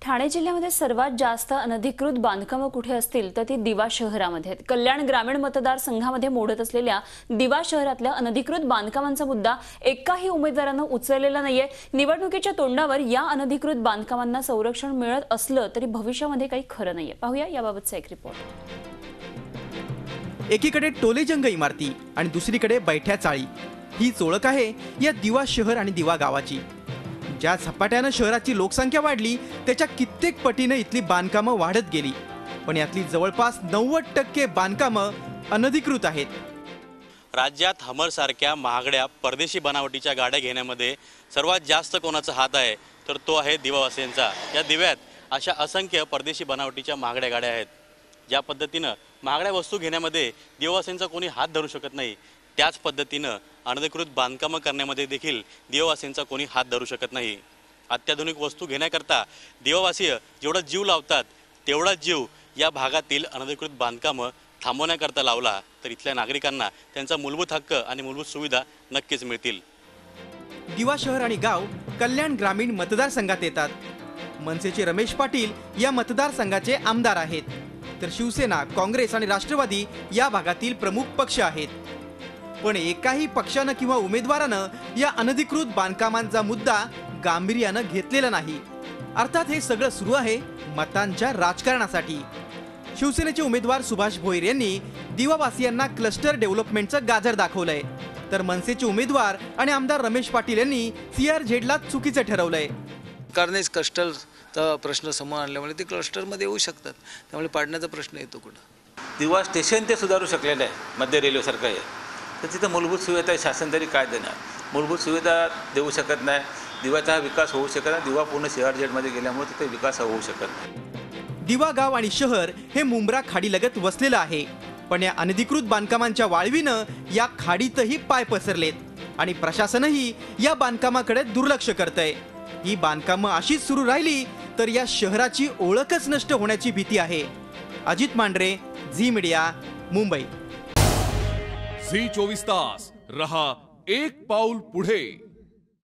ठाणे जिल्ह्यामध्ये सर्वात जास्त अनधिकृत बांधकामं कुठे असतील तर ती दिवा शहरामध्ये आहेत। कल्याण ग्रामीण मतदारसंघामध्ये मोडत असलेल्या दिवा शहरातल्या अनधिकृत बांधकामांचा मुद्दा एकाही उमेदवारानं उचललेला नाहीये। निवडणुकीच्या तोंडावर या अनधिकृत बांधकामांना संरक्षण मिळत असलं तरी भविष्यामध्ये काही खरं नाहीये। पाहूया याबाबतचा एक रिपोर्ट। एकीकडे टोलेजंग इमारती आणि दुसरीकडे बैठ्या चाळी ही ओळख आहे या दिवा शहर आणि दिवा गावाची। ज्या झपाट्याने शहराची लोकसंख्या वाढली त्याच्या कित्येक पटीने इथली बांधकामं वाढत गेली, पण यातली जवळपास 90% बांधकामं अनधिकृत आहेत। राज्यात हमर सारख्या महागड्या परदेशी बनावटीच्या गाड्या घेण्यामध्ये सर्वात जास्त कोणाचा हात आहे तर तो आहे दिवावासियांचा। या दिव्यात अशा असंख्य परदेशी बनावटीच्या महागड्या गाड्या आहेत। ज्या पद्धतीने महागड्या वस्तू घेण्यामध्ये दिवावासियांचा कोणी हात धरू शकत नाही, त्याच पद्धतीने अनधिकृत बांधकामं करण्यामध्ये देखील दिवावासियांचा कोणी हात धरू शकत नाही। अत्याधुनिक वस्तू घेण्याकरता दिवावासीय जेवढा जीव लावतात तेवढा जीव या भागातील अनधिकृत बांधकामं थांबवण्याकरता लावला तर इथल्या नागरिकांना त्यांचा मूलभूत हक्क आणि मूलभूत सुविधा नक्कीच मिळतील। दिवा शहर आणि गाव कल्याण ग्रामीण मतदारसंघात येतात। मनसेचे रमेश पाटील या मतदारसंघाचे आमदार आहेत, तर शिवसेना, काँग्रेस आणि राष्ट्रवादी या भागातील प्रमुख पक्ष आहेत। पण एकाही पक्षानं किंवा उमेदवारानं या अनधिकृत बांधकामांचा मुद्दा गांभीर्यानं घेतलेला नाही। अर्थात हे सगळं सुरू आहे मतांच्या राजकारणासाठी। शिवसेनेचे उमेदवार सुभाष भोईर यांनी दिवावासियांना क्लस्टर डेव्हलपमेंटचं गाजर दाखवलंय, तर मनसेचे उमेदवार आणि आमदार रमेश पाटील यांनी CRZला चुकीचं ठरवलंय। सरकारनेच क्लस्टरचा प्रश्न समोर आणल्यामुळे ते क्लस्टरमध्ये येऊ शकतात, त्यामुळे पाडण्याचा प्रश्न येतो कुठं। दिवा स्टेशन ते सुधारू शकलेलं आहे, मध्य रेल्वेसारखं आहे, तर तिथं मूलभूत सुविधा आहे, शासन तरी काय देणार? मूलभूत सुविधा देऊ शकत नाही, दिवाचा विकास होऊ शकत नाही। दिवा पूर्ण CRZमध्ये गेल्यामुळे तिथे विकास होऊ शकत नाही। दिवा गाव आणि शहर हे मुंब्रा खाडीलगत वसलेलं आहे, पण या अनधिकृत बांधकामांच्या वाळवीनं या खाडीतही पाय पसरलेत आणि प्रशासनही या बांधकामाकडे दुर्लक्ष करतंय। ही बांधकामं अशीच सुरू राहिली तर या शहराची ओळखच नष्ट होण्याची भीती आहे। Ajit Mandhare, Zee media, Mumbai. Zee 24 तास रहा एक पाऊल पुढे।